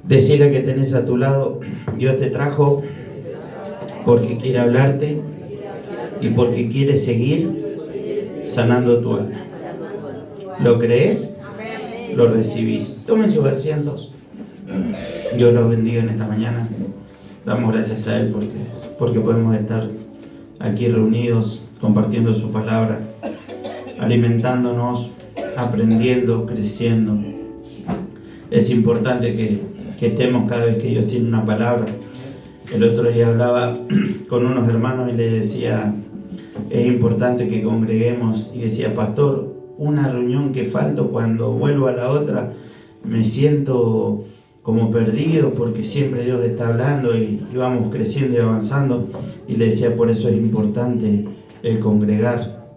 Decirle que tenés a tu lado, Dios te trajo porque quiere hablarte y porque quiere seguir sanando tu alma. ¿Lo crees? ¿Lo recibís? Tomen sus asientos. Dios los bendiga en esta mañana. Damos gracias a Él porque podemos estar aquí reunidos, compartiendo su palabra, alimentándonos, aprendiendo, creciendo. Es importante que estemos cada vez que Dios tiene una palabra. El otro día hablaba con unos hermanos y les decía, es importante que congreguemos, y decía, pastor, una reunión que falto, cuando vuelvo a la otra me siento como perdido porque siempre Dios está hablando y vamos creciendo y avanzando. Y le decía, por eso es importante congregar.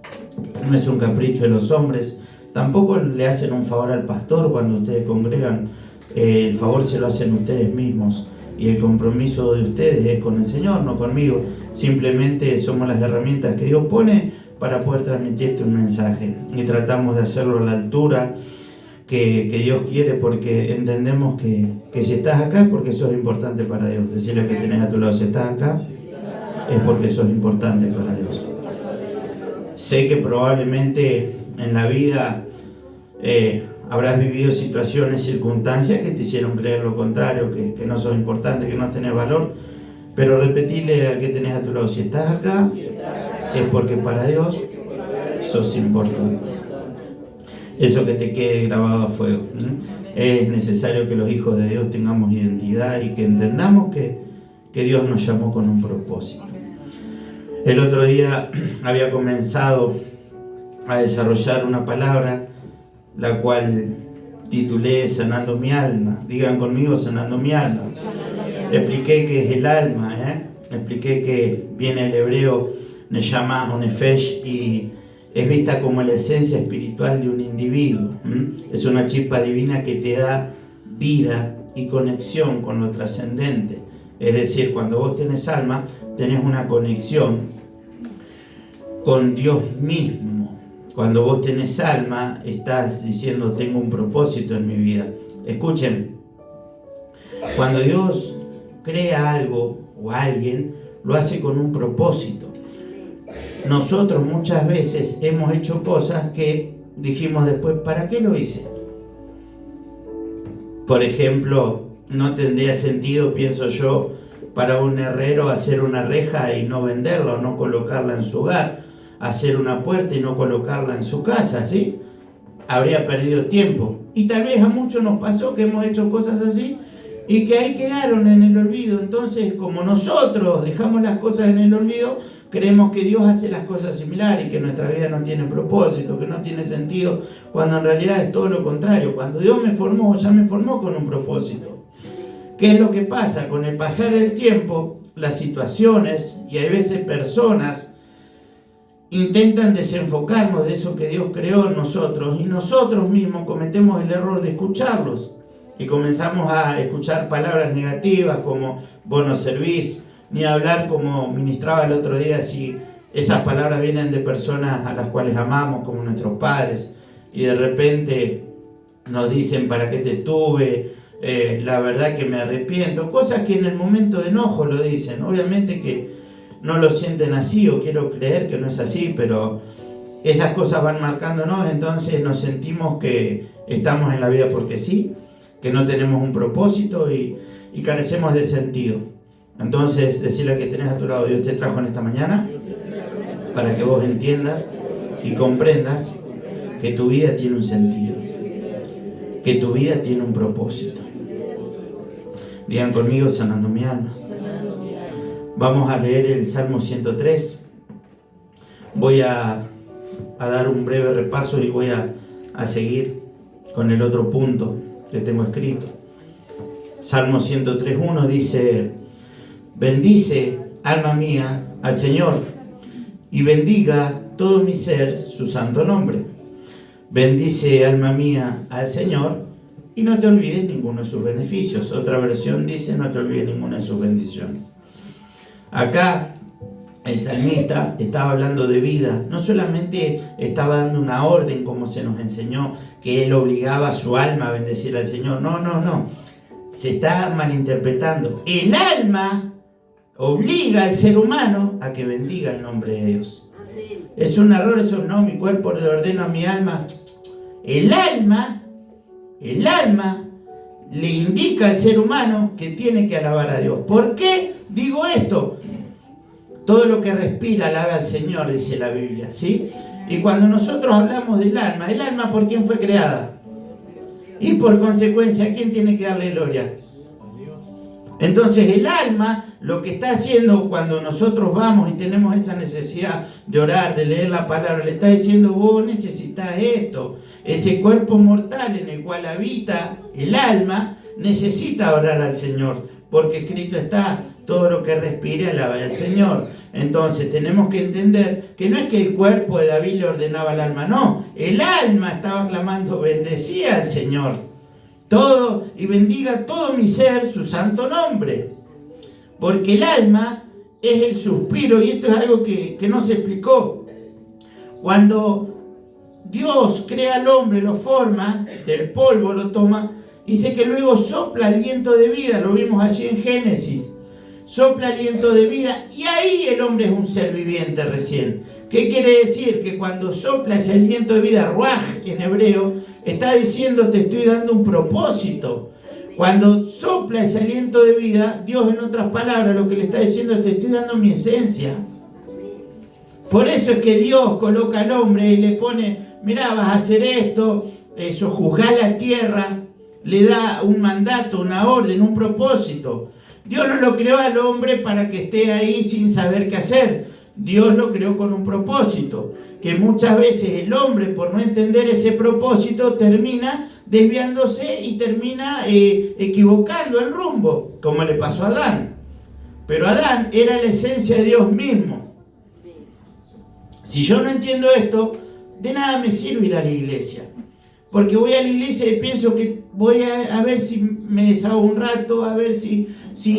No es un capricho de los hombres, tampoco le hacen un favor al pastor cuando ustedes congregan, el favor se lo hacen ustedes mismos, y el compromiso de ustedes es con el Señor, no conmigo. Simplemente somos las herramientas que Dios pone para poder transmitirte un mensaje, y tratamos de hacerlo a la altura que Dios quiere, porque entendemos que si estás acá es porque sos importante para Dios. Decirle que tenés a tu lado, si estás acá es porque sos importante para Dios. Sé que probablemente en la vida habrás vivido situaciones, circunstancias que te hicieron creer lo contrario, que no sos importante, que no tenés valor, pero repetile al que tenés a tu lado, si estás acá es porque para Dios sos importante. Eso que te quede grabado a fuego. Es necesario que los hijos de Dios tengamos identidad y que entendamos que Dios nos llamó con un propósito. El otro día había comenzado a desarrollar una palabra, la cual titulé Sanando mi alma. Digan conmigo, sanando mi alma. Expliqué qué es el alma, expliqué que viene el hebreo neshama o nefesh y es vista como la esencia espiritual de un individuo. Es una chispa divina que te da vida y conexión con lo trascendente. Es decir, cuando vos tenés alma, tenés una conexión con Dios mismo. Cuando vos tenés alma, estás diciendo, tengo un propósito en mi vida. Escuchen, cuando Dios crea algo o alguien, lo hace con un propósito. Nosotros muchas veces hemos hecho cosas que dijimos después, ¿para qué lo hice? Por ejemplo, no tendría sentido, pienso yo, para un herrero hacer una reja y no venderla o no colocarla en su hogar, hacer una puerta y no colocarla en su casa, ¿sí? Habría perdido tiempo. Y tal vez a muchos nos pasó que hemos hecho cosas así y que ahí quedaron en el olvido. Entonces, como nosotros dejamos las cosas en el olvido, creemos que Dios hace las cosas similares y que nuestra vida no tiene propósito, que no tiene sentido, cuando en realidad es todo lo contrario. Cuando Dios me formó, ya me formó con un propósito. ¿Qué es lo que pasa? Con el pasar del tiempo, las situaciones y hay veces personas intentan desenfocarnos de eso que Dios creó en nosotros, y nosotros mismos cometemos el error de escucharlos y comenzamos a escuchar palabras negativas como vos no servís, ni hablar como ministraba el otro día, si esas palabras vienen de personas a las cuales amamos como nuestros padres, y de repente nos dicen ¿para qué te tuve? La verdad que me arrepiento, cosas que en el momento de enojo lo dicen. Obviamente que no lo sienten así, o quiero creer que no es así, pero esas cosas van marcándonos, entonces nos sentimos que estamos en la vida porque sí, que no tenemos un propósito y carecemos de sentido. Entonces, decirle que tenés a tu lado, Dios te trajo en esta mañana para que vos entiendas y comprendas que tu vida tiene un sentido, que tu vida tiene un propósito. Digan conmigo, sanando mi alma. Vamos a leer el Salmo 103. Voy a dar un breve repaso y voy a seguir con el otro punto que tengo escrito. Salmo 103:1 dice: bendice, alma mía, al Señor, y bendiga todo mi ser su santo nombre. Bendice, alma mía, al Señor, y no te olvides ninguno de sus beneficios. Otra versión dice, no te olvides ninguna de sus bendiciones. Acá el salmista estaba hablando de vida. No solamente estaba dando una orden como se nos enseñó, que él obligaba a su alma a bendecir al Señor. No. se está malinterpretando. El alma obliga al ser humano a que bendiga el nombre de Dios. Es un error eso, no, mi cuerpo le ordena a mi alma. El alma le indica al ser humano que tiene que alabar a Dios. ¿Por qué digo esto? Todo lo que respira alaba al Señor, dice la Biblia, ¿sí? Y cuando nosotros hablamos del alma, ¿el alma por quién fue creada? Y por consecuencia, ¿a quién tiene que darle gloria? Entonces el alma lo que está haciendo cuando nosotros vamos y tenemos esa necesidad de orar, de leer la palabra, le está diciendo, vos necesitas esto. Ese cuerpo mortal en el cual habita el alma necesita orar al Señor, porque escrito está, todo lo que respire alaba al Señor. Entonces tenemos que entender que no es que el cuerpo de David le ordenaba al alma, no, el alma estaba clamando, bendecía al Señor. Todo y bendiga todo mi ser su santo nombre, porque el alma es el suspiro, y esto es algo que no se explicó. Cuando Dios crea al hombre, lo forma, del polvo lo toma, dice que luego sopla aliento de vida, lo vimos allí en Génesis, sopla aliento de vida, y ahí el hombre es un ser viviente recién. ¿Qué quiere decir? Que cuando sopla ese aliento de vida, ruaj en hebreo, está diciendo te estoy dando un propósito. Cuando sopla ese aliento de vida, Dios en otras palabras lo que le está diciendo es te estoy dando mi esencia. Por eso es que Dios coloca al hombre y le pone, mirá, vas a hacer esto, sojuzgar la tierra, le da un mandato, una orden, un propósito. Dios no lo creó al hombre para que esté ahí sin saber qué hacer. Dios lo creó con un propósito, que muchas veces el hombre, por no entender ese propósito, termina desviándose y termina equivocando el rumbo, como le pasó a Adán. Pero Adán era la esencia de Dios mismo. Si yo no entiendo esto, de nada me sirve ir a la iglesia. Porque voy a la iglesia y pienso que voy a ver si me desahogo un rato, a ver si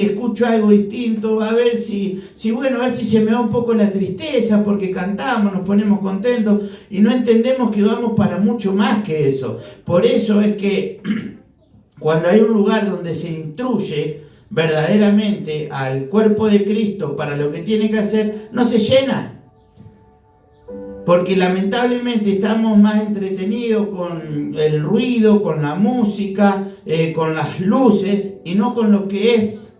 escucho algo distinto, a ver si se me va un poco la tristeza porque cantamos, nos ponemos contentos y no entendemos que vamos para mucho más que eso. Por eso es que cuando hay un lugar donde se instruye verdaderamente al cuerpo de Cristo para lo que tiene que hacer, no se llena. Porque lamentablemente estamos más entretenidos con el ruido, con la música, con las luces y no con lo que es,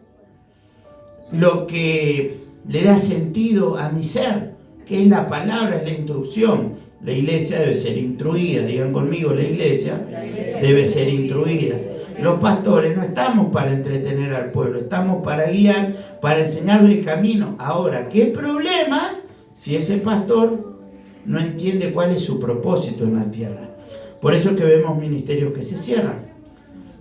lo que le da sentido a mi ser, que es la palabra, es la instrucción. La iglesia debe ser instruida, digan conmigo, la iglesia debe ser instruida. Los pastores no estamos para entretener al pueblo, estamos para guiar, para enseñarle el camino. Ahora, ¿qué problema si ese pastor no entiende cuál es su propósito en la tierra? Por eso es que vemos ministerios que se cierran,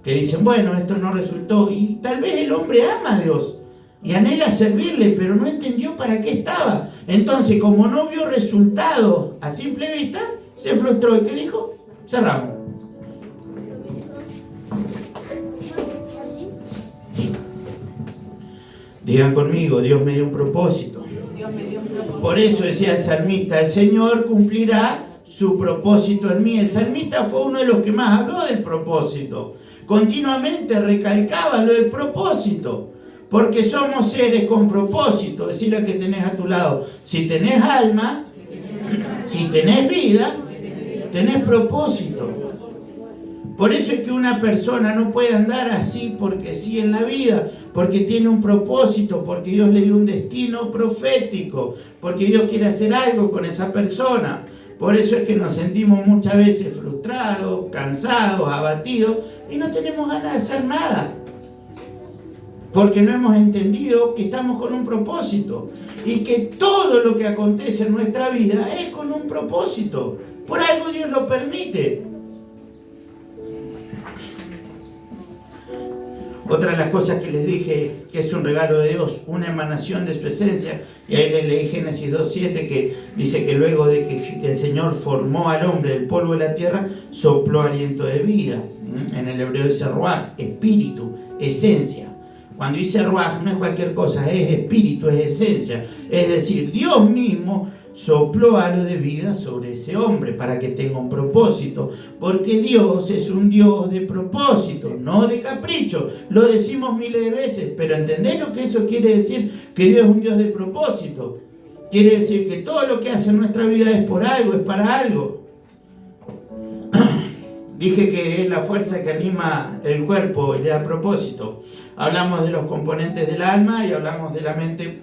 que dicen, bueno, esto no resultó, y tal vez el hombre ama a Dios y anhela servirle, pero no entendió para qué estaba. Entonces, como no vio resultados a simple vista, se frustró. ¿Y qué dijo? Cerramos. Digan conmigo, Dios me dio un propósito. Por eso decía el salmista, el Señor cumplirá su propósito en mí. El salmista fue uno de los que más habló del propósito. Continuamente recalcaba lo del propósito. Porque somos seres con propósito. Decirle al que tenés a tu lado, si tenés alma, si tenés vida, tenés propósito. Por eso es que una persona no puede andar así porque sí en la vida, porque tiene un propósito, porque Dios le dio un destino profético, porque Dios quiere hacer algo con esa persona. Por eso es que nos sentimos muchas veces frustrados, cansados, abatidos y no tenemos ganas de hacer nada. Porque no hemos entendido que estamos con un propósito y que todo lo que acontece en nuestra vida es con un propósito. Por algo Dios lo permite. Otra de las cosas que les dije, que es un regalo de Dios, una emanación de su esencia, y ahí les leí Génesis 2:7, que dice que luego de que el Señor formó al hombre del polvo de la tierra, sopló aliento de vida. En el hebreo dice ruaj, espíritu, esencia. Cuando dice ruaj no es cualquier cosa, es espíritu, es esencia. Es decir, Dios mismo sopló halo de vida sobre ese hombre para que tenga un propósito, porque Dios es un Dios de propósito, no de capricho. Lo decimos miles de veces, pero ¿entendés lo que eso quiere decir? Que Dios es un Dios de propósito. Quiere decir que todo lo que hace en nuestra vida es por algo, es para algo. Dije que es la fuerza que anima el cuerpo y le da propósito. Hablamos de los componentes del alma y hablamos de la mente.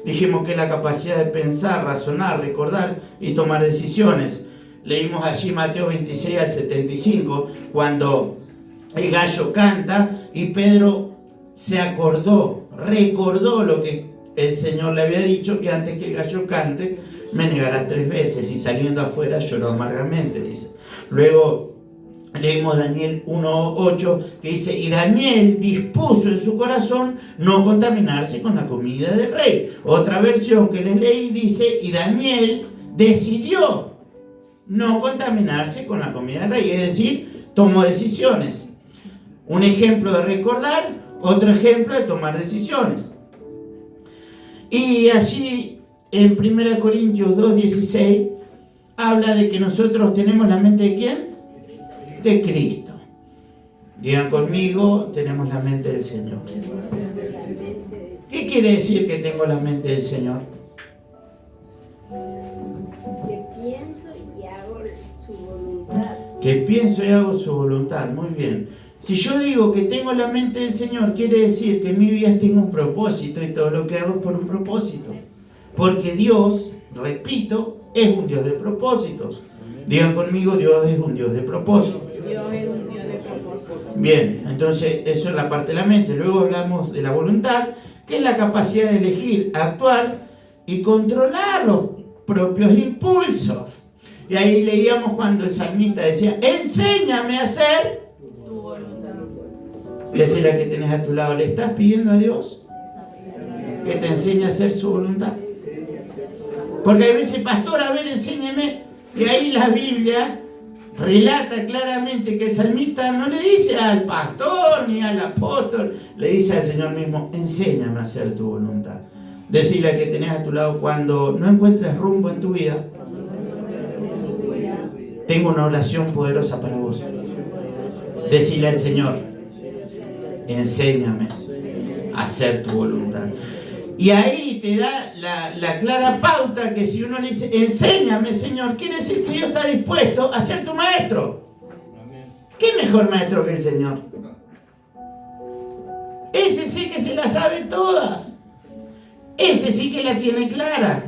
Dijimos que es la capacidad de pensar, razonar, recordar y tomar decisiones. Leímos allí Mateo 26 al 75, cuando el gallo canta y Pedro se acordó, recordó lo que el Señor le había dicho, que antes que el gallo cante, me negará 3 veces, y saliendo afuera lloró amargamente, dice. Luego leímos Daniel 1:8, que dice, y Daniel dispuso en su corazón no contaminarse con la comida del rey. Otra versión que les leí dice, y Daniel decidió no contaminarse con la comida del rey, es decir, tomó decisiones. Un ejemplo de recordar, otro ejemplo de tomar decisiones. Y allí en 1 Corintios 2:16 habla de que nosotros tenemos la mente de ¿quién? De Cristo. Digan conmigo, tenemos la mente del Señor. ¿Qué quiere decir que tengo la mente del Señor? Que pienso y hago su voluntad. Que pienso y hago su voluntad, muy bien. Si yo digo que tengo la mente del Señor, quiere decir que en mi vida tengo un propósito y todo lo que hago es por un propósito. Porque Dios, repito, es un Dios de propósitos. Digan conmigo, Dios es un Dios de propósito. Dios es un Dios de propósito. Bien, entonces eso es la parte de la mente. Luego hablamos de la voluntad, que es la capacidad de elegir, actuar y controlar los propios impulsos. Y ahí leíamos cuando el salmista decía, enséñame a hacer Tu voluntad. Decirle a que tenés a tu lado, ¿le estás pidiendo a Dios que te enseñe a hacer su voluntad? Porque a veces, pastor, a ver, enséñeme. Y ahí la Biblia relata claramente que el salmista no le dice al pastor ni al apóstol, le dice al Señor mismo, enséñame a hacer tu voluntad. Decirle a que tenés a tu lado cuando no encuentres rumbo en tu vida. Tengo una oración poderosa para vos. Decirle al Señor, enséñame a hacer tu voluntad. Y ahí te da la clara pauta que si uno le dice, enséñame, Señor, quiere decir que Dios está dispuesto a ser tu maestro. ¿Qué mejor maestro que el Señor? Ese sí que se la sabe todas. Ese sí que la tiene clara.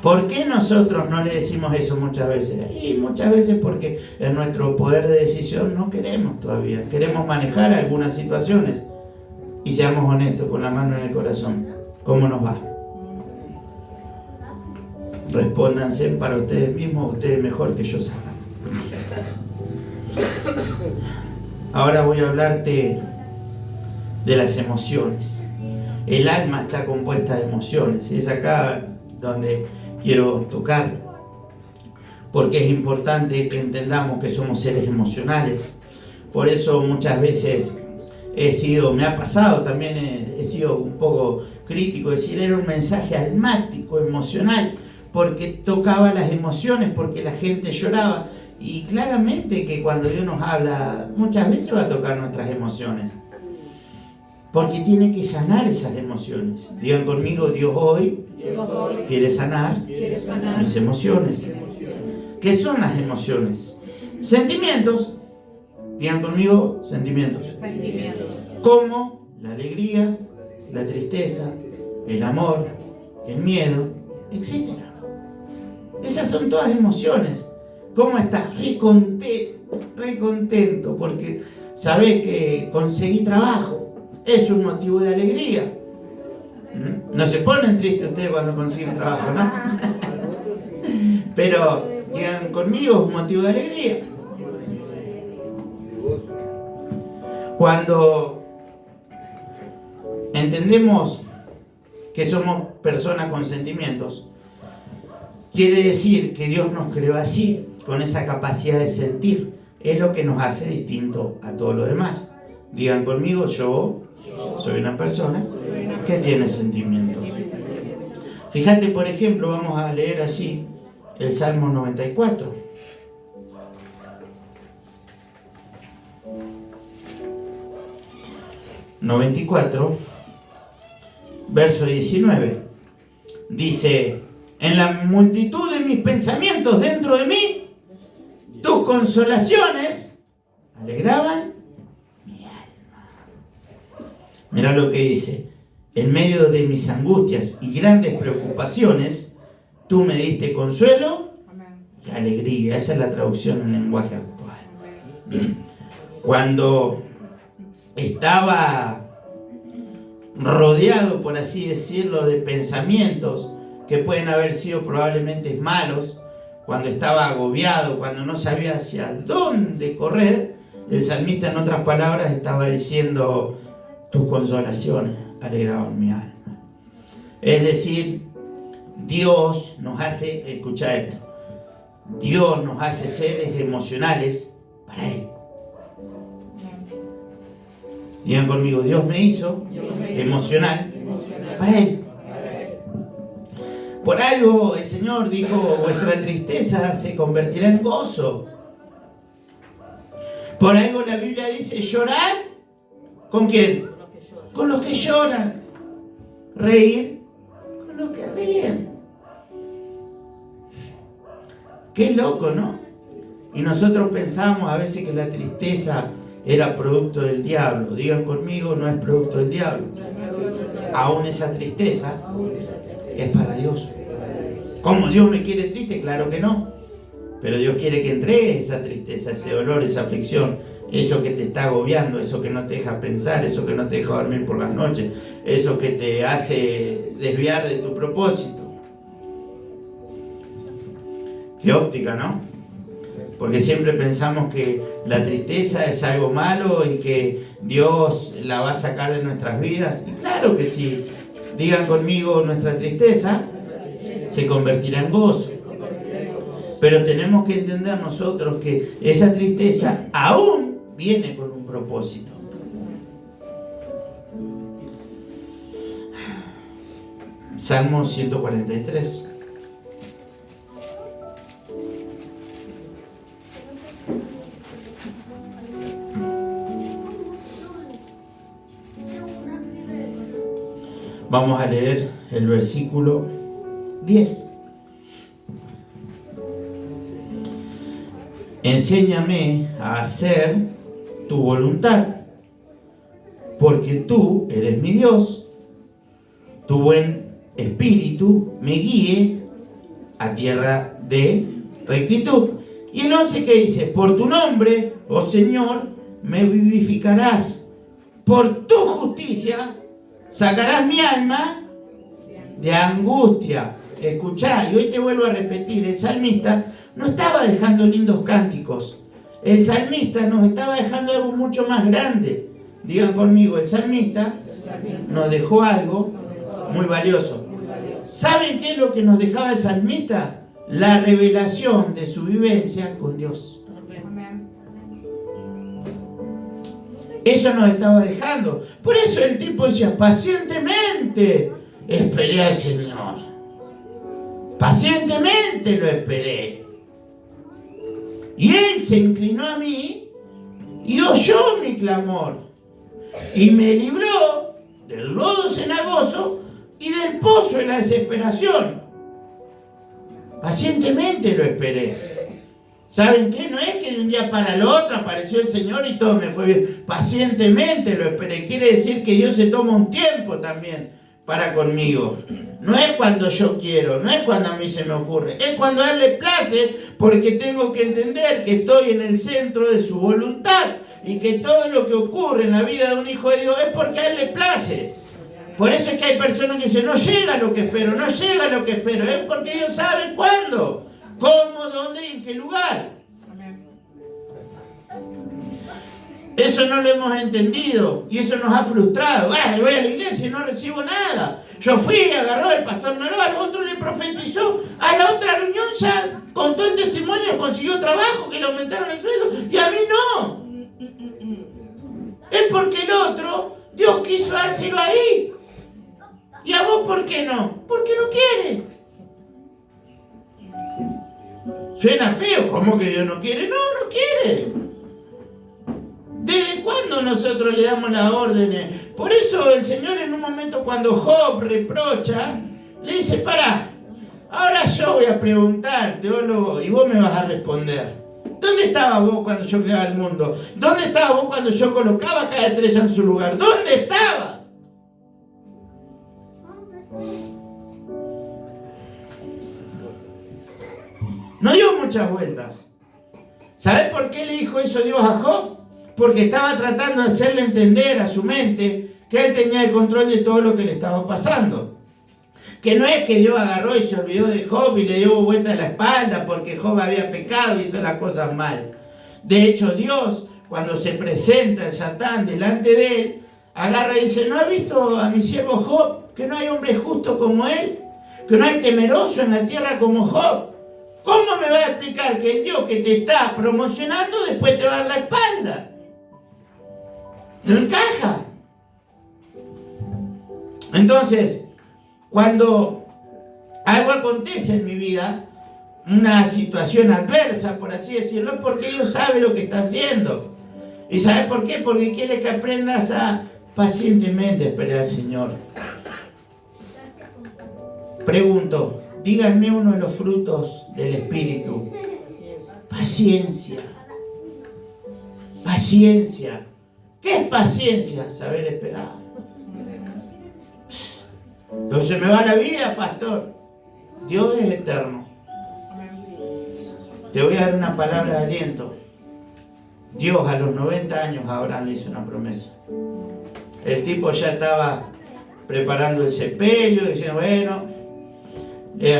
¿Por qué nosotros no le decimos eso muchas veces? Y muchas veces porque en nuestro poder de decisión no queremos todavía. Queremos manejar algunas situaciones. Y seamos honestos, con la mano en el corazón, ¿cómo nos va? Respóndanse para ustedes mismos, ustedes mejor que yo saben. Ahora voy a hablarte de las emociones. El alma está compuesta de emociones. Y es acá donde quiero tocar. Porque es importante que entendamos que somos seres emocionales. Por eso muchas veces me ha pasado también, he sido un poco crítico, decir, era un mensaje almático, emocional, porque tocaba las emociones, porque la gente lloraba. Y claramente que cuando Dios nos habla, muchas veces va a tocar nuestras emociones. Porque tiene que sanar esas emociones. Digan conmigo, Dios hoy quiere sanar mis emociones. ¿Qué son las emociones? Sentimientos. Digan conmigo, sentimientos. Como la alegría, la tristeza, el amor, el miedo, etc. Esas son todas emociones. ¿Cómo estás? Re contento porque sabés que conseguí trabajo. Es un motivo de alegría. No se ponen tristes ustedes cuando consiguen trabajo, ¿no? Pero digan conmigo, es un motivo de alegría. Cuando entendemos que somos personas con sentimientos, quiere decir que Dios nos creó así, con esa capacidad de sentir. Es lo que nos hace distinto a todos los demás. Digan conmigo, yo soy una persona que tiene sentimientos. Fíjate, por ejemplo, vamos a leer así el Salmo 94. Verso 19. Dice: en la multitud de mis pensamientos dentro de mí, tus consolaciones alegraban mi alma. Mira lo que dice: en medio de mis angustias y grandes preocupaciones, tú me diste consuelo y alegría. Esa es la traducción en lenguaje actual. Cuando estaba rodeado, por así decirlo, de pensamientos que pueden haber sido probablemente malos, cuando estaba agobiado, cuando no sabía hacia dónde correr, el salmista, en otras palabras, estaba diciendo: tus consolaciones alegraban mi alma. Es decir, Dios nos hace, escucha esto, Dios nos hace seres emocionales para Él. Digan conmigo: Dios me hizo emocional para Él. Por algo el Señor dijo: vuestra tristeza se convertirá en gozo. Por algo la Biblia dice: llorar, ¿con quién? Con los que lloran. Reír con los que ríen. Qué loco, ¿no? Y nosotros pensamos a veces que la tristeza era producto del diablo. Digan conmigo: no es producto del diablo. Aún esa tristeza es para Dios. ¿Cómo Dios me quiere triste? Claro que no. Pero Dios quiere que entregues esa tristeza, ese dolor, esa aflicción, eso que te está agobiando, eso que no te deja pensar, eso que no te deja dormir por las noches, eso que te hace desviar de tu propósito. Qué óptica, ¿no? Porque siempre pensamos que la tristeza es algo malo y que Dios la va a sacar de nuestras vidas. Y claro que sí. Digan conmigo: nuestra tristeza se convertirá en gozo. Pero tenemos que entender nosotros que esa tristeza aún viene con un propósito. Salmo 143. Vamos a leer el versículo 10. Enséñame a hacer tu voluntad, porque tú eres mi Dios. Tu buen espíritu me guíe a tierra de rectitud. Y el 11 que dice: por tu nombre, oh Señor, me vivificarás. Por tu justicia sacarás mi alma de angustia. Escuchá, y hoy te vuelvo a repetir: el salmista no estaba dejando lindos cánticos. El salmista nos estaba dejando algo mucho más grande. Digan conmigo: el salmista nos dejó algo muy valioso. ¿Saben qué es lo que nos dejaba el salmista? La revelación de su vivencia con Dios. Eso nos estaba dejando. Por eso el tipo decía: pacientemente esperé al Señor. Pacientemente lo esperé. Y Él se inclinó a mí y oyó mi clamor. Y me libró del lodo cenagoso y del pozo de la desesperación. Pacientemente lo esperé. ¿Saben qué? No es que de un día para el otro apareció el Señor y todo me fue bien. Pacientemente lo esperé. Quiere decir que Dios se toma un tiempo también para conmigo. No es cuando yo quiero, no es cuando a mí se me ocurre. Es cuando a Él le place, porque tengo que entender que estoy en el centro de su voluntad y que todo lo que ocurre en la vida de un hijo de Dios es porque a Él le place. Por eso es que hay personas que dicen: no llega lo que espero, no llega lo que espero. Es porque Dios sabe cuándo, cómo, dónde y en qué lugar. Eso no lo hemos entendido y eso nos ha frustrado. Voy a la iglesia y no recibo nada. Yo fui, agarró el pastor Naró, al otro le profetizó, a la otra reunión ya contó el testimonio, consiguió trabajo, que le aumentaron el sueldo, y a mí no. Es porque el otro, Dios quiso dárselo ahí. ¿Y a vos por qué no? Porque no quiere. Suena feo, ¿cómo que Dios no quiere? No, no quiere. ¿Desde cuándo nosotros le damos las órdenes? Por eso el Señor en un momento cuando Job reprocha, le dice, pará, ahora yo voy a preguntar, teólogo, y vos me vas a responder. ¿Dónde estabas vos cuando yo creaba el mundo? ¿Dónde estabas vos cuando yo colocaba cada estrella en su lugar? ¿Dónde estabas? No dio muchas vueltas. ¿Sabés por qué le dijo eso Dios a Job? Porque estaba tratando de hacerle entender a su mente que él tenía el control de todo lo que le estaba pasando. Que no es que Dios agarró y se olvidó de Job y le dio vuelta a la espalda porque Job había pecado y hizo las cosas mal. De hecho, Dios, cuando se presenta el Satán delante de él, agarra y dice, ¿no has visto a mi siervo Job? Que no hay hombre justo como él, que no hay temeroso en la tierra como Job. ¿Cómo me va a explicar que el Dios que te está promocionando después te va a dar la espalda? No encaja. Entonces, cuando algo acontece en mi vida, una situación adversa, por así decirlo, es porque Dios sabe lo que está haciendo. ¿Y sabes por qué? Porque quiere que aprendas a pacientemente esperar al Señor. Pregunto, díganme uno de los frutos del Espíritu. Paciencia. Paciencia. ¿Qué es paciencia? Saber esperar. No se me va la vida, pastor. Dios es eterno. Te voy a dar una palabra de aliento. Dios a los 90 años a Abraham le hizo una promesa. El tipo ya estaba preparando el sepelio, diciendo, bueno,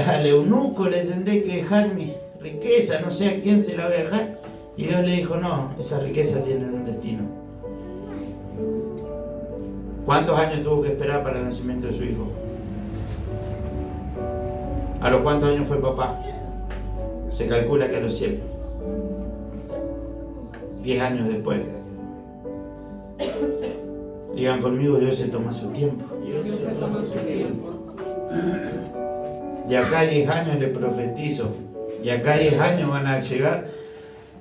al eunuco le tendré que dejar mi riqueza, no sé a quién se la voy a dejar. Y Dios le dijo, no, esa riqueza tiene un destino. ¿Cuántos años tuvo que esperar para el nacimiento de su hijo? ¿A los cuántos años fue papá? Se calcula que a los 100. 10 años después. Digan conmigo, Dios se toma su tiempo. Dios se toma su tiempo. Y acá 10 años le profetizo. Y acá 10 años van a llegar,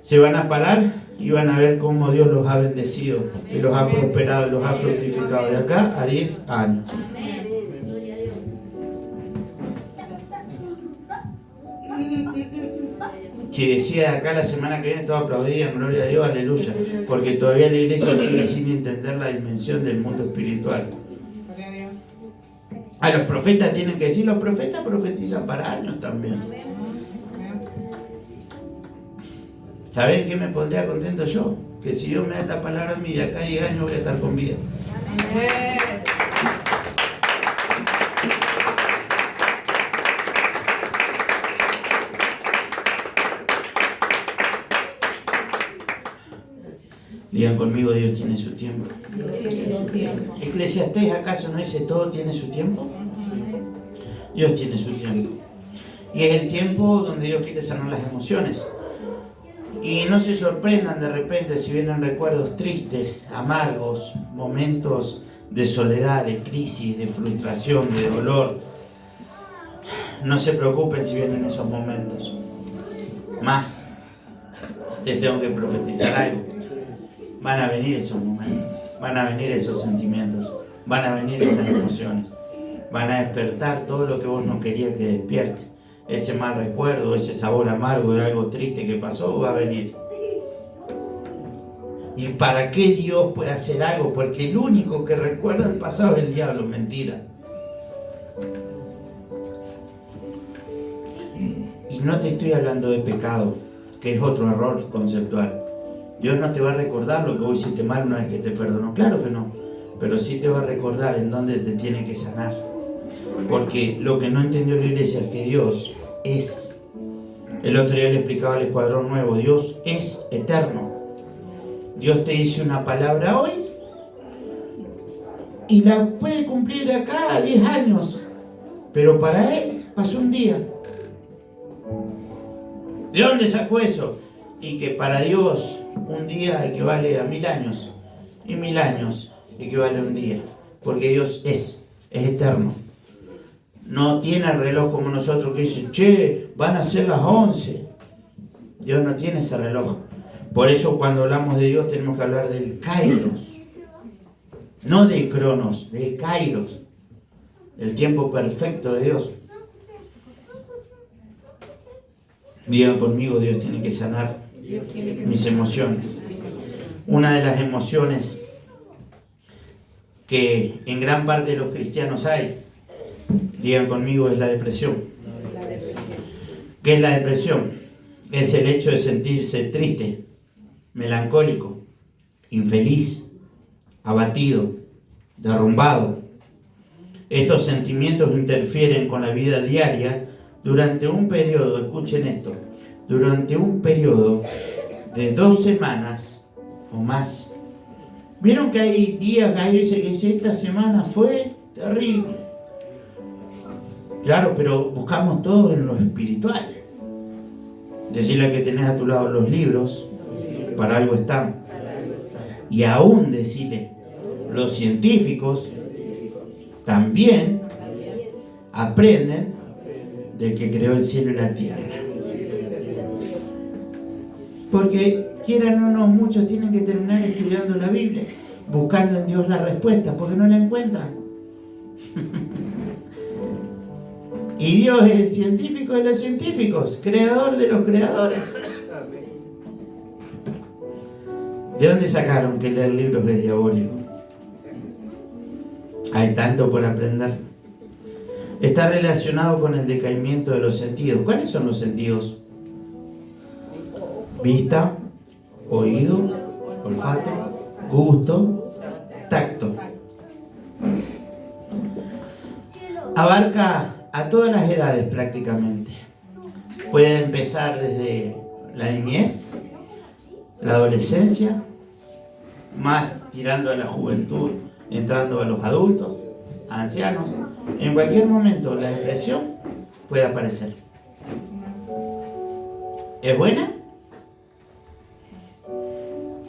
se van a parar y van a ver cómo Dios los ha bendecido y los ha prosperado y los ha fructificado. De acá a 10 años. Si decía de acá la semana que viene, todos aplaudían, gloria a Dios, aleluya. Porque todavía la iglesia sigue sin entender la dimensión del mundo espiritual. A los profetas tienen que decir, los profetas profetizan para años también. ¿Saben qué me pondría contento yo? Que si Dios me da esta palabra a mí, de acá a 10 años voy a estar con vida. Digan conmigo, Dios tiene su tiempo. Eclesiastés, ¿acaso no dice todo tiene su tiempo? Dios tiene su tiempo. Y es el tiempo donde Dios quiere sanar las emociones. Y no se sorprendan de repente si vienen recuerdos tristes, amargos, momentos de soledad, de crisis, de frustración, de dolor. No se preocupen si vienen esos momentos. Más, te tengo que profetizar algo. Van a venir esos momentos, van a venir esos sentimientos, van a venir esas emociones. Van a despertar todo lo que vos no querías que despierte. Ese mal recuerdo, ese sabor amargo de algo triste que pasó, va a venir. ¿Y para qué Dios puede hacer algo? Porque el único que recuerda el pasado es el diablo, mentira. Y no te estoy hablando de pecado, que es otro error conceptual. Dios no te va a recordar lo que vos hiciste mal una vez que te perdonó, claro que no, pero sí te va a recordar en dónde te tiene que sanar. Porque lo que no entendió la iglesia es que Dios es. El otro día le explicaba al Escuadrón Nuevo, Dios es eterno. Dios te dice una palabra hoy y la puede cumplir de acá a 10 años, pero para Él pasó un día. ¿De dónde sacó eso? Y que para Dios un día equivale a 1000 años y 1000 años equivale a un día, porque Dios es eterno. no tiene el reloj como nosotros que dice, che, van a ser las 11. Dios no tiene ese reloj. Por eso cuando hablamos de Dios tenemos que hablar del Kairos. No de Cronos, del Kairos. El tiempo perfecto de Dios. Digan conmigo, Dios tiene que sanar mis emociones. Una de las emociones que en gran parte de los cristianos hay, digan conmigo, es la depresión. ¿Qué es la depresión? Es el hecho de sentirse triste, melancólico, infeliz, abatido, derrumbado. Estos sentimientos interfieren con la vida diaria durante un periodo, escuchen esto, durante un periodo de 2 semanas o más. ¿Vieron que hay días que hay veces que dice, esta semana fue terrible? Claro, pero buscamos todo en lo espiritual. Decirle que tenés a tu lado los libros, para algo están. Y aún decirle, los científicos también aprenden del que creó el cielo y la tierra. Porque quieran o no, muchos tienen que terminar estudiando la Biblia, buscando en Dios la respuesta, porque no la encuentran. Y Dios es el científico de los científicos, creador de los creadores. ¿De dónde sacaron que leer libros es diabólico? Hay tanto por aprender. Está relacionado con el decaimiento de los sentidos. ¿Cuáles son los sentidos? Vista, oído, olfato, gusto, tacto. Abarca a todas las edades prácticamente. Puede empezar desde la niñez, la adolescencia, más tirando a la juventud, entrando a los adultos, a ancianos. En cualquier momento la depresión puede aparecer. ¿Es buena?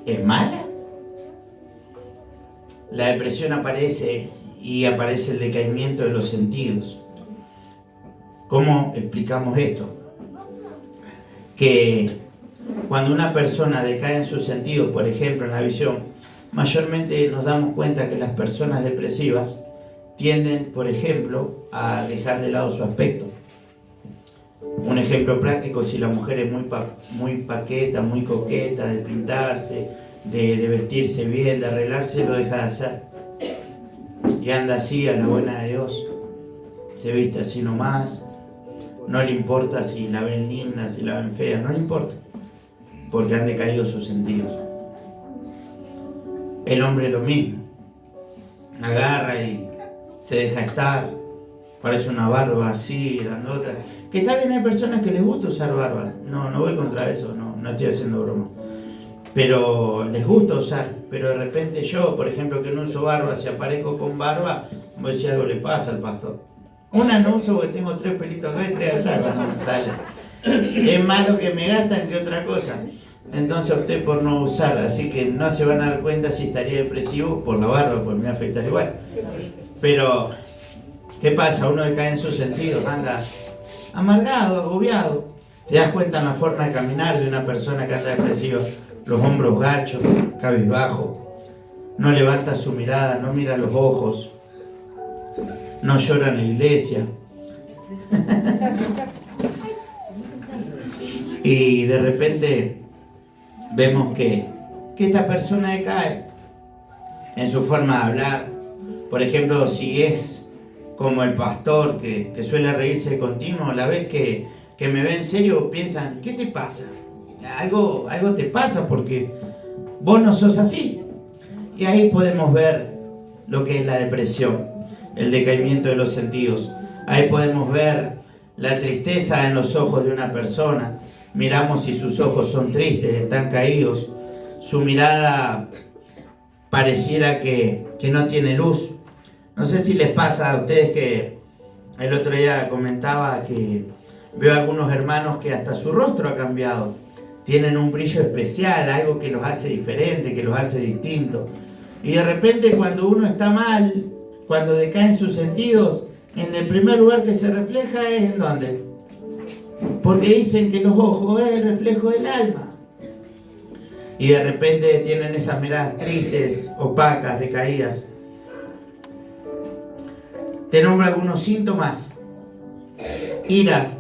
¿Es mala? La depresión aparece y aparece el decaimiento de los sentidos. ¿Cómo explicamos esto? Que cuando una persona decae en sus sentidos, por ejemplo en la visión, mayormente nos damos cuenta que las personas depresivas tienden, por ejemplo, a dejar de lado su aspecto. Un ejemplo práctico, si la mujer es muy paqueta, muy coqueta, de pintarse, de vestirse bien, de arreglarse, lo deja de hacer. Y anda así a la buena de Dios. Se viste así nomás. No le importa si la ven linda, si la ven fea, no le importa. Porque han decaído sus sentidos. El hombre lo mismo. Agarra y se deja estar. Parece una barba así, grandota. Que está bien, hay personas que les gusta usar barba. No voy contra eso, no estoy haciendo broma. Pero les gusta usar. Pero de repente yo, por ejemplo, que no uso barba, si aparezco con barba, voy a decir algo le pasa al pastor. Una no uso porque tengo 3 pelitos acá y 3 allá cuando me sale. Es más lo que me gastan que otra cosa. Entonces opté por no usar, así que no se van a dar cuenta si estaría depresivo por la barba, porque me afecta igual. Pero, ¿qué pasa? Uno decae en sus sentidos, anda amargado, agobiado. Te das cuenta en la forma de caminar de una persona que anda depresiva. Los hombros gachos, cabizbajo. No levanta su mirada, no mira los ojos. No llora en la iglesia. Y de repente vemos que esta persona decae en su forma de hablar. Por ejemplo, si es como el pastor que suele reírse de continuo, la vez que me ve en serio piensan, ¿qué te pasa? Algo te pasa porque vos no sos así. Y ahí podemos ver lo que es la depresión, el decaimiento de los sentidos. Ahí podemos ver la tristeza en los ojos de una persona. Miramos si sus ojos son tristes, están caídos. Su mirada pareciera que no tiene luz. No sé si les pasa a ustedes que el otro día comentaba que veo a algunos hermanos que hasta su rostro ha cambiado. Tienen un brillo especial, algo que los hace diferente, que los hace distintos. Y de repente cuando uno está mal, cuando decaen sus sentidos, En el primer lugar que se refleja es en ¿dónde? Porque dicen que los ojos es el reflejo del alma. Y de repente tienen esas miradas tristes, opacas, decaídas. Te nombro algunos síntomas: ira,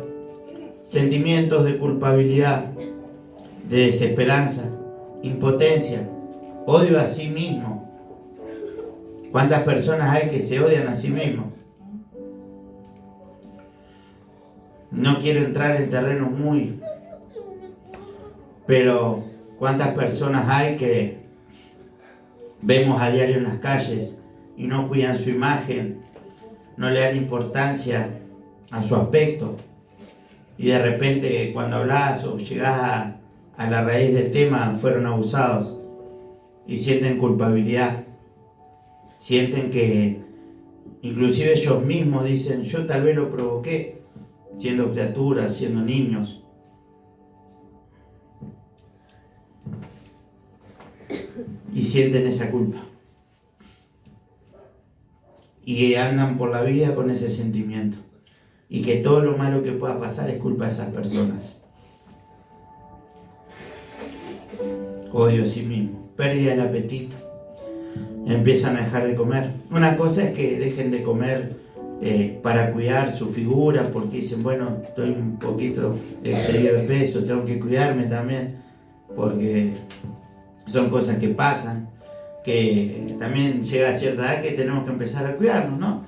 sentimientos de culpabilidad, de desesperanza, impotencia, odio a sí mismo. ¿Cuántas personas hay que se odian a sí mismos? No quiero entrar en terrenos muy... Pero ¿cuántas personas hay que vemos a diario en las calles y no cuidan su imagen, no le dan importancia a su aspecto? Y de repente cuando hablas o llegas a la raíz del tema, fueron abusados y sienten culpabilidad. Sienten que inclusive ellos mismos dicen, yo tal vez lo provoqué, siendo criaturas, siendo niños. Y sienten esa culpa. Y andan por la vida con ese sentimiento. Y que todo lo malo que pueda pasar es culpa de esas personas. Odio a sí mismo, pérdida del apetito. Empiezan a dejar de comer. Una cosa es que dejen de comer para cuidar su figura, porque dicen, bueno, estoy un poquito excedido de peso, tengo que cuidarme también, porque son cosas que pasan, que también llega a cierta edad que tenemos que empezar a cuidarnos, ¿no?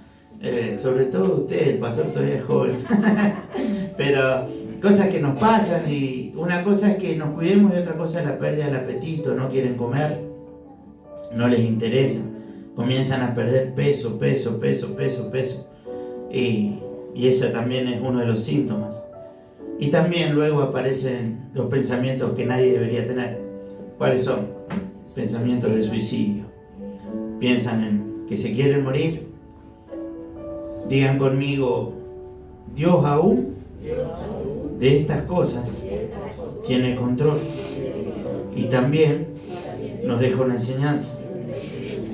Sobre todo usted, el pastor todavía es joven, pero cosas que nos pasan, y una cosa es que nos cuidemos y otra cosa es la pérdida del apetito. No quieren comer, no les interesa, comienzan a perder peso, y ese también es uno de los síntomas. Y también luego aparecen los pensamientos que nadie debería tener. ¿Cuáles son? Pensamientos de suicidio. Piensan en que se quieren morir. Digan conmigo, Dios aún de estas cosas tiene control, y también nos deja una enseñanza.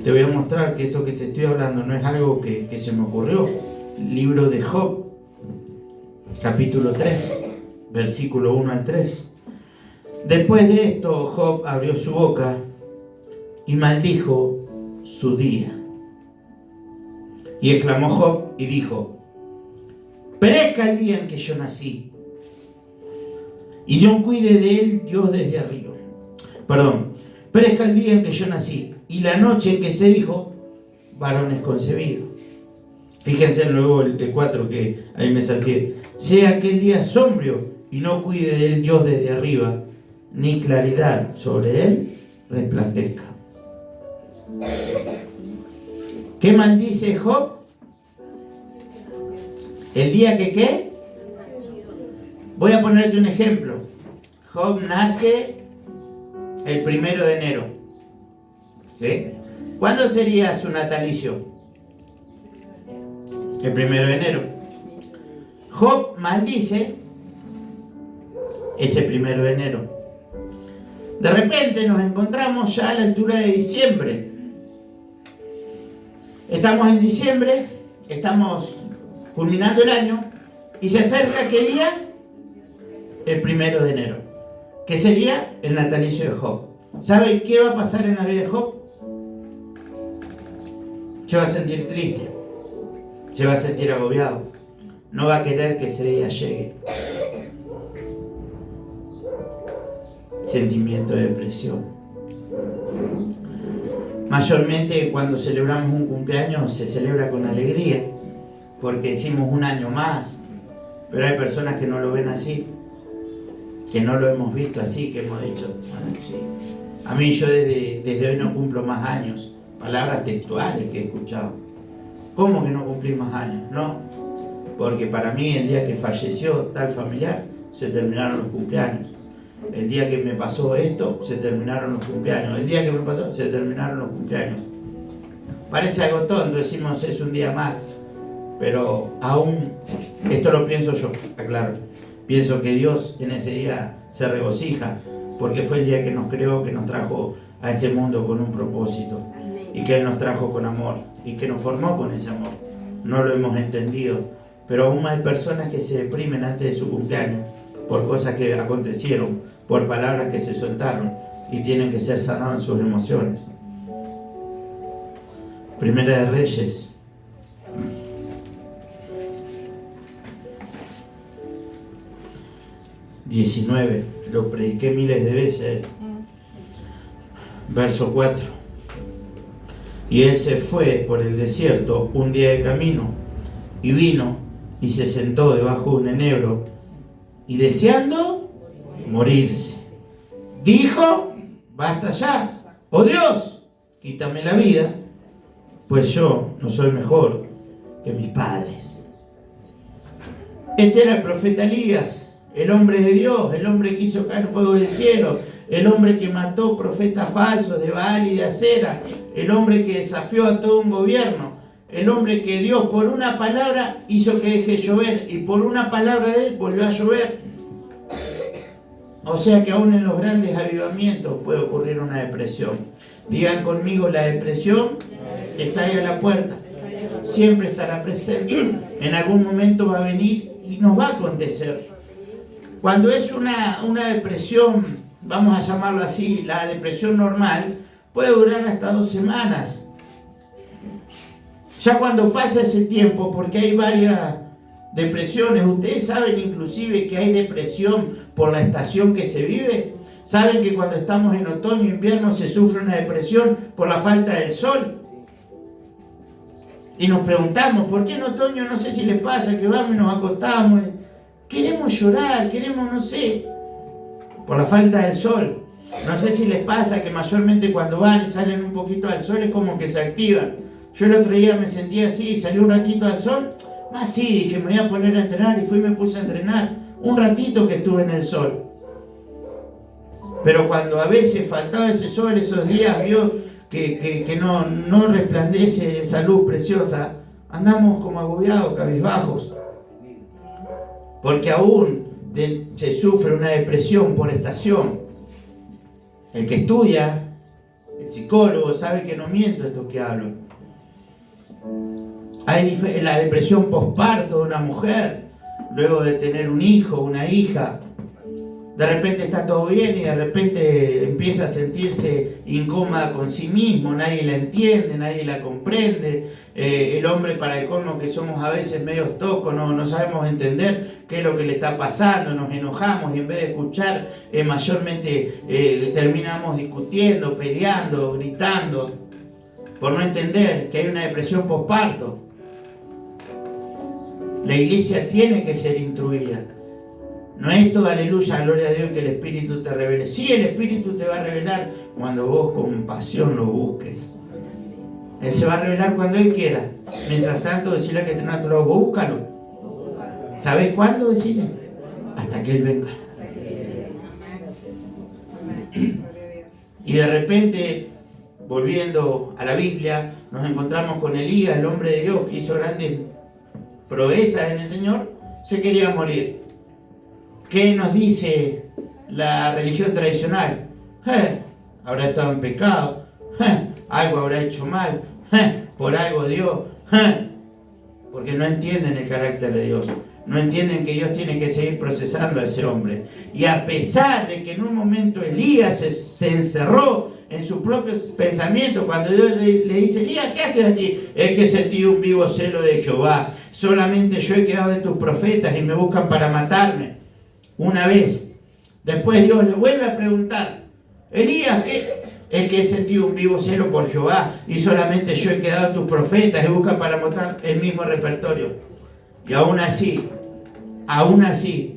Te voy a mostrar que esto que te estoy hablando no es algo que se me ocurrió. Libro de Job, capítulo 3, versículo 1 al 3. Después de esto, Job abrió su boca y maldijo su día. Y exclamó Job y dijo, perezca el día en que yo nací, y no cuide de él Dios desde arriba. Perezca el día en que yo nací, y la noche en que se dijo, varón es concebido. Fíjense luego el 4 que ahí me salté. Sea aquel día sombrío, y no cuide de él Dios desde arriba, ni claridad sobre él resplandezca. ¿Qué maldice Job? ¿El día que qué? Voy a ponerte un ejemplo. Job nace el 1 de enero. ¿Sí? ¿Cuándo sería su natalicio? El 1 de enero. Job maldice ese 1 de enero. De repente nos encontramos ya a la altura de diciembre. Estamos en diciembre, estamos culminando el año, y se acerca ¿qué día? El 1 de enero, que sería el natalicio de Job. ¿Saben qué va a pasar en la vida de Job? Se va a sentir triste, se va a sentir agobiado, no va a querer que ese día llegue. Sentimiento de depresión. Mayormente cuando celebramos un cumpleaños se celebra con alegría, porque decimos un año más, pero hay personas que no lo ven así, que no lo hemos visto así, que hemos dicho, sí. A mí yo desde hoy no cumplo más años. Palabras textuales que he escuchado. ¿Cómo que no cumplís más años? No, porque para mí el día que falleció tal familiar se terminaron los cumpleaños. El día que me pasó esto, se terminaron los cumpleaños. El día que me pasó, se terminaron los cumpleaños. Parece algo tonto, decimos es un día más, pero aún, esto lo pienso yo, aclaro. Pienso que Dios en ese día se regocija, porque fue el día que nos creó, que nos trajo a este mundo con un propósito, y que Él nos trajo con amor, y que nos formó con ese amor. no lo hemos entendido, pero aún hay personas que se deprimen antes de su cumpleaños por cosas que acontecieron, por palabras que se soltaron y tienen que ser sanados en sus emociones. Primera de Reyes 19, lo prediqué miles de veces. Verso 4. Y él se fue por el desierto un día de camino, y vino y se sentó debajo de un enebro, y deseando morirse, dijo: basta ya, oh Dios, quítame la vida, pues yo no soy mejor que mis padres. Este era el profeta Elías, el hombre de Dios, el hombre que hizo caer fuego del cielo, el hombre que mató profetas falsos de Baal y de Acera, el hombre que desafió a todo un gobierno, el hombre que Dios por una palabra hizo que deje llover y por una palabra de él volvió a llover. O sea que aún en los grandes avivamientos puede ocurrir una depresión. Digan conmigo, la depresión está ahí a la puerta, siempre estará presente, en algún momento va a venir y nos va a acontecer. Cuando es una depresión, vamos a llamarlo así, la depresión normal, puede durar hasta 2 semanas. Ya cuando pasa ese tiempo, porque hay varias depresiones, ustedes saben inclusive que hay depresión por la estación que se vive. Saben que cuando estamos en otoño e invierno se sufre una depresión por la falta del sol. Y nos preguntamos, ¿por qué en otoño no sé si les pasa que vamos y nos acostamos? Queremos llorar, queremos, no sé, por la falta del sol. No sé si les pasa que mayormente cuando van y salen un poquito al sol es como que se activan. Yo el otro día me sentía así, salí un ratito al sol, sí, dije, me voy a poner a entrenar y fui y me puse a entrenar. Un ratito que estuve en el sol. Pero cuando a veces faltaba ese sol, esos días, vio que no resplandece esa luz preciosa, andamos como agobiados, cabizbajos. Porque aún se sufre una depresión por estación. El que estudia, el psicólogo, sabe que no miento esto que hablo. Hay la depresión posparto de una mujer, luego de tener un hijo, una hija. De repente está todo bien y de repente empieza a sentirse incómoda con sí mismo, nadie la entiende, nadie la comprende. El hombre, para el colmo que somos a veces medios tocos, no sabemos entender qué es lo que le está pasando, nos enojamos y en vez de escuchar mayormente terminamos discutiendo, peleando, gritando, por no entender que hay una depresión posparto. La iglesia tiene que ser instruida. No es todo aleluya, gloria a Dios, que el Espíritu te revele. Sí, el Espíritu te va a revelar cuando vos con pasión lo busques. Él se va a revelar cuando Él quiera. Mientras tanto, decirle a que tenés a tu lado, búscalo. ¿Sabés cuándo decirle? Hasta que Él venga. Y de repente, volviendo a la Biblia, nos encontramos con Elías, el hombre de Dios que hizo grandes proezas en el Señor. Se quería morir. ¿Qué nos dice la religión tradicional? Habrá estado en pecado, algo habrá hecho mal, por algo Dios, porque no entienden el carácter de Dios, no entienden que Dios tiene que seguir procesando a ese hombre. Y a pesar de que en un momento Elías se encerró en sus propios pensamientos, cuando Dios le dice: Elías, ¿qué haces aquí? Es que sentí un vivo celo de Jehová, solamente yo he quedado de tus profetas y me buscan para matarme. Una vez, después Dios le vuelve a preguntar: Elías, ¿qué? El que he sentido un vivo celo por Jehová y solamente yo he quedado tus profetas y buscan para matar. El mismo repertorio. Y aún así,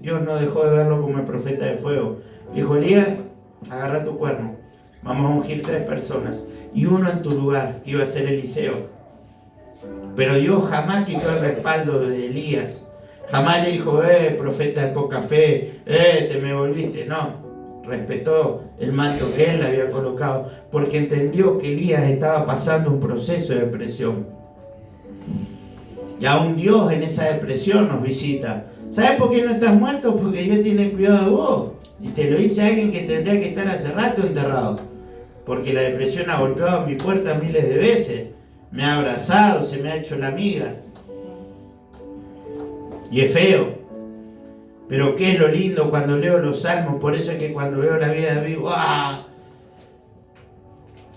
Dios no dejó de verlo como el profeta de fuego. Dijo: Elías, agarra tu cuerno, vamos a ungir 3 personas y uno en tu lugar, que iba a ser Eliseo. Pero Dios jamás quitó el respaldo de Elías. Jamás le dijo: profeta de poca fe, te me volviste. No, respetó el manto que él le había colocado, porque entendió que Elías estaba pasando un proceso de depresión. Y aún Dios en esa depresión nos visita. ¿Sabes por qué no estás muerto? Porque Dios tiene cuidado de vos. Y te lo dice alguien que tendría que estar hace rato enterrado. Porque la depresión ha golpeado mi puerta miles de veces. Me ha abrazado, se me ha hecho la amiga. Y es feo. Pero qué es lo lindo cuando leo los salmos. Por eso es que cuando veo la vida de David, ¡wow!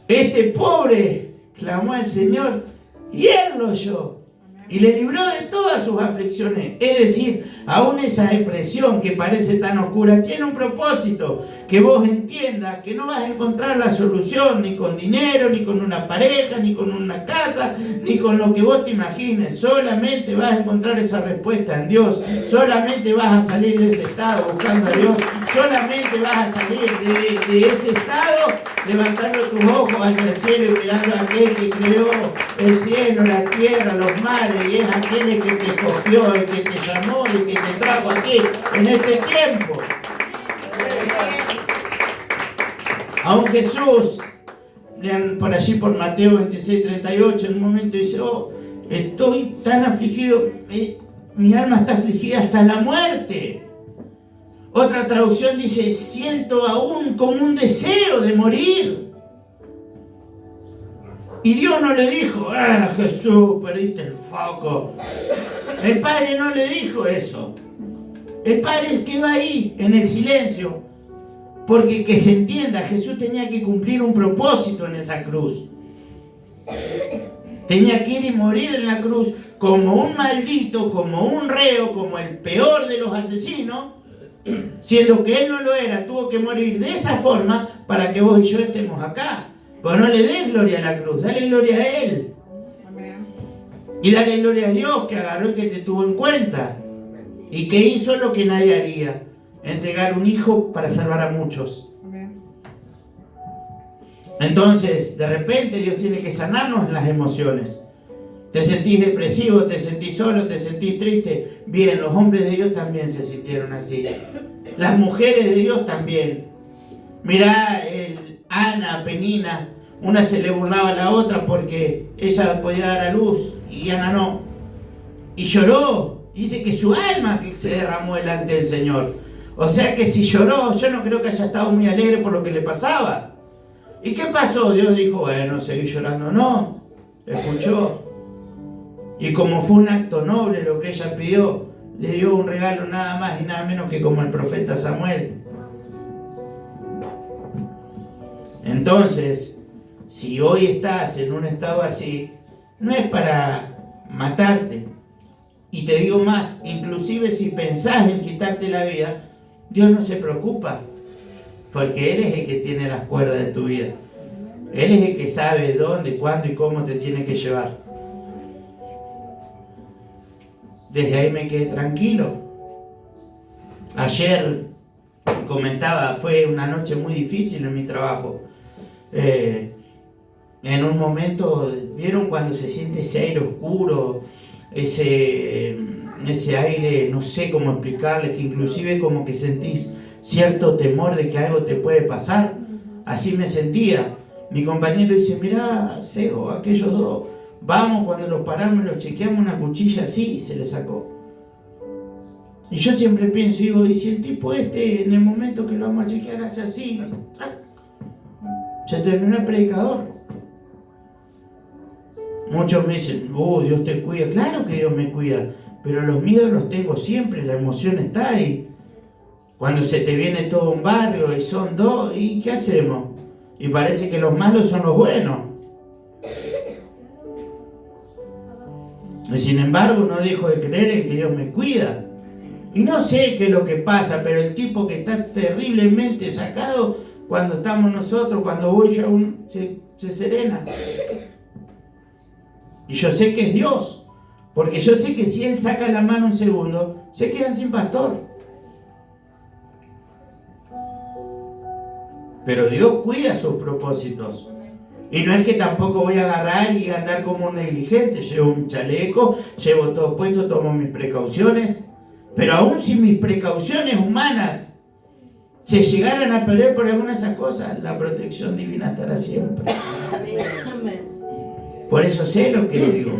Este pobre clamó al Señor y Él lo oyó. Y le libró de todas sus aflicciones. Es decir, aún esa depresión que parece tan oscura tiene un propósito. Que vos entiendas que no vas a encontrar la solución ni con dinero, ni con una pareja, ni con una casa, ni con lo que vos te imagines. Solamente vas a encontrar esa respuesta en Dios. Solamente vas a salir de ese estado buscando a Dios. Solamente vas a salir de ese estado levantando tus ojos hacia el cielo y mirando a aquel que creó el cielo, la tierra, los mares. Y es aquel que te escogió, el que te llamó y que te trajo aquí en este tiempo. Aún Jesús, lean por allí por Mateo 26:38, en un momento dice, oh, estoy tan afligido, mi alma está afligida hasta la muerte. Otra traducción dice, siento aún como un deseo de morir. Y Dios no le dijo, Jesús, perdiste el foco. El Padre no le dijo eso. El Padre quedó ahí, en el silencio. Porque que se entienda, Jesús tenía que cumplir un propósito en esa cruz. Tenía que ir y morir en la cruz como un maldito, como un reo, como el peor de los asesinos. Siendo que Él no lo era, tuvo que morir de esa forma para que vos y yo estemos acá. Pues no le des gloria a la cruz, dale gloria a Él. Y dale gloria a Dios que agarró y que te tuvo en cuenta. Y que hizo lo que nadie haría. Entregar un hijo para salvar a muchos. Entonces, de repente Dios tiene que sanarnos en las emociones. Te sentís depresivo, te sentís solo, te sentís triste. Bien, los hombres de Dios también se sintieron así. Las mujeres de Dios también. Mirá, Ana, Penina, una se le burlaba a la otra porque ella podía dar a luz y Ana no. Y lloró. Dice que su alma que se derramó delante del Señor. O sea que si lloró, yo no creo que haya estado muy alegre por lo que le pasaba. ¿Y qué pasó? Dios dijo, bueno, seguí llorando. No, escuchó. Y como fue un acto noble lo que ella pidió, le dio un regalo nada más y nada menos que como el profeta Samuel. Entonces, si hoy estás en un estado así, no es para matarte. Y te digo más, inclusive si pensás en quitarte la vida, Dios no se preocupa, porque Él es el que tiene las cuerdas de tu vida. Él es el que sabe dónde, cuándo y cómo te tiene que llevar. Desde ahí me quedé tranquilo. Ayer comentaba, fue una noche muy difícil en mi trabajo. En un momento, ¿vieron cuando se siente ese aire oscuro? Ese aire, no sé cómo explicarles, que inclusive como que sentís cierto temor de que algo te puede pasar. Así me sentía. Mi compañero dice, mirá, Sego, aquellos dos, vamos, cuando los paramos y los chequeamos, una cuchilla así, y se le sacó. Y yo siempre pienso, digo, y si el tipo en el momento que lo vamos a chequear hace así, ya terminó el predicador. Muchos me dicen, Dios te cuida. Claro que Dios me cuida, pero los miedos los tengo siempre, la emoción está ahí. Cuando se te viene todo un barrio y son dos, ¿y qué hacemos? Y parece que los malos son los buenos. Y sin embargo no dejo de creer en que Dios me cuida. Y no sé qué es lo que pasa, pero el tipo que está terriblemente sacado, cuando estamos nosotros, cuando voy yo, se serena. Y yo sé que es Dios, porque yo sé que si Él saca la mano un segundo, se quedan sin pastor. Pero Dios cuida sus propósitos. Y no es que tampoco voy a agarrar y andar como un negligente. Llevo un chaleco, llevo todo puesto, tomo mis precauciones. Pero aún si mis precauciones humanas se llegaran a perder por alguna de esas cosas, la protección divina estará siempre. Por eso sé lo que digo.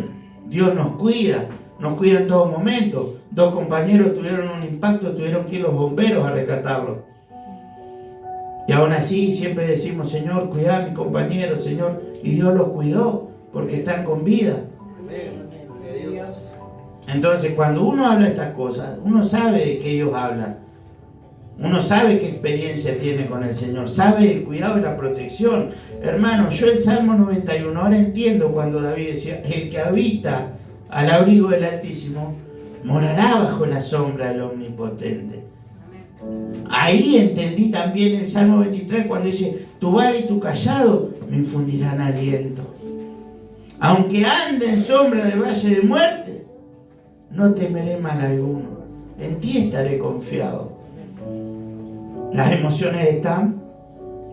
Dios nos cuida en todo momento. 2 compañeros tuvieron un impacto, tuvieron que ir los bomberos a rescatarlo. Y aún así siempre decimos, Señor, cuida a mi compañero, Señor. Y Dios los cuidó porque están con vida. Entonces, cuando uno habla estas cosas, uno sabe de qué Dios habla. Uno sabe qué experiencia tiene con el Señor, sabe el cuidado y la protección. Hermano, yo el Salmo 91, ahora entiendo cuando David decía, el que habita al abrigo del Altísimo, morará bajo la sombra del Omnipotente. Ahí entendí también el Salmo 23 cuando dice, tu vara y tu cayado me infundirán aliento. Aunque ande en sombra del valle de muerte, no temeré mal alguno. En ti estaré confiado. Las emociones están,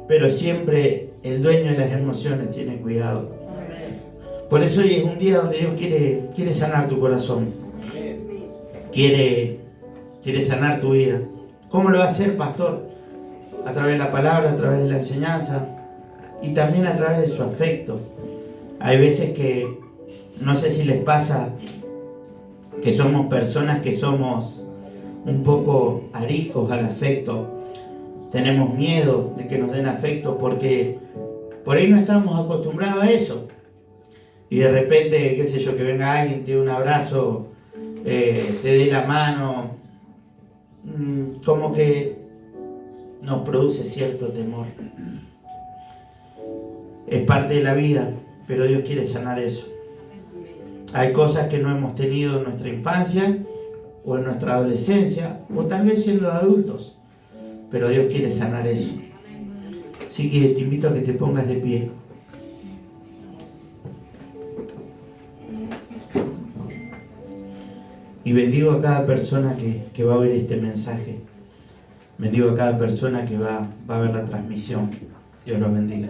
pero siempre el dueño de las emociones tiene cuidado. Por eso hoy es un día donde Dios quiere sanar tu corazón. Quiere sanar tu vida. ¿Cómo lo va a hacer, pastor? A través de la palabra, a través de la enseñanza y también a través de su afecto. Hay veces que, no sé si les pasa, que somos personas que somos un poco ariscos al afecto. Tenemos miedo de que nos den afecto porque por ahí no estamos acostumbrados a eso. Y de repente, qué sé yo, que venga alguien, te dé un abrazo, te dé la mano, como que nos produce cierto temor. Es parte de la vida, pero Dios quiere sanar eso. Hay cosas que no hemos tenido en nuestra infancia o en nuestra adolescencia o tal vez siendo adultos, pero Dios quiere sanar eso. Así que te invito a que te pongas de pie. Y bendigo a cada persona que va a ver este mensaje. Bendigo a cada persona que va a ver la transmisión. Dios los bendiga.